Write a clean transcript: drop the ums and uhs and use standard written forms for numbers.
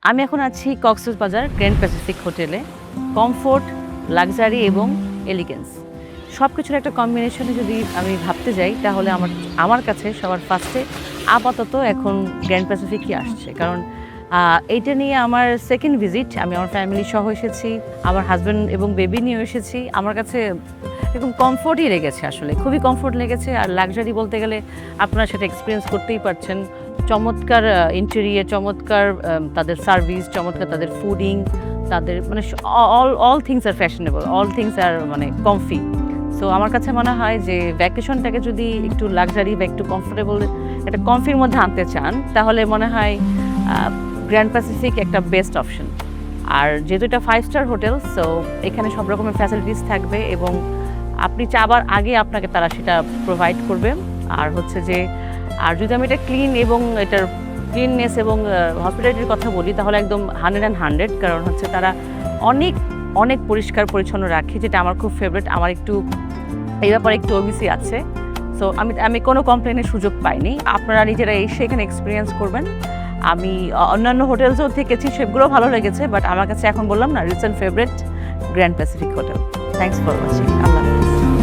আমি এখন আছি কক্সবাজার গ্র্যান্ড প্যাসিফিক হোটেলে। কমফোর্ট, লাক্সারি এবং এলিগেন্স সব কিছুর একটা কম্বিনেশনে যদি আমি ভাবতে যাই তাহলে আমার কাছে সবার ফার্স্টে আপাতত এখন গ্র্যান্ড প্যাসিফিকই আসছে। কারণ এইটা নিয়ে আমার সেকেন্ড ভিজিট। আমি আমার ফ্যামিলি সহ এসেছি, আমার হাজব্যান্ড এবং বেবি নিয়েও এসেছি। আমার কাছে এরকম কমফোর্টই লেগেছে, আসলে খুবই কমফোর্ট লেগেছে। আর লাক্সারি বলতে গেলে আপনারা সেটা এক্সপিরিয়েন্স করতেই পারছেন। চমৎকার ইন্টেরিয়র, চমৎকার তাদের সার্ভিস, চমৎকার তাদের ফুডিং, তাদের মানে all things are fashionable, all things are মানে কমফি। সো আমার কাছে মনে হয় যে ভ্যাকেশনটাকে যদি একটু লাক্সারি বা একটু কমফোর্টেবল একটা কমফির মধ্যে আনতে চান তাহলে মনে হয় গ্র্যান্ড প্যাসিফিক একটা বেস্ট অপশন। আর যেহেতু এটা 5 স্টার হোটেল, সো এখানে সব রকমের ফ্যাসিলিটিস থাকবে এবং আপনি চাবার আগে আপনাকে তারা সেটা প্রোভাইড করবে। আর হচ্ছে যে যদি আমি এটা ক্লিন এবং এটার ক্লিননেস এবং হসপিটালিটির কথা বলি তাহলে একদম 100 কারণ হচ্ছে তারা অনেক অনেক পরিষ্কার পরিচ্ছন্ন রাখে, যেটা আমার খুব ফেভারিট। আমার একটু এই ব্যাপারে একটু ওবিসি আছে, সো আমি কোনো কমপ্লেনের সুযোগ পাইনি। আপনারা নিজেরা এসে এখানে এক্সপিরিয়েন্স করবেন। আমি অন্যান্য হোটেলসও থেকেছি, সেগুলো ভালো লেগেছে, বাট আমার কাছে এখন বললাম না recent favourite grand Pacific hotel. Thanks for watching. আল্লাহ হাফেজ।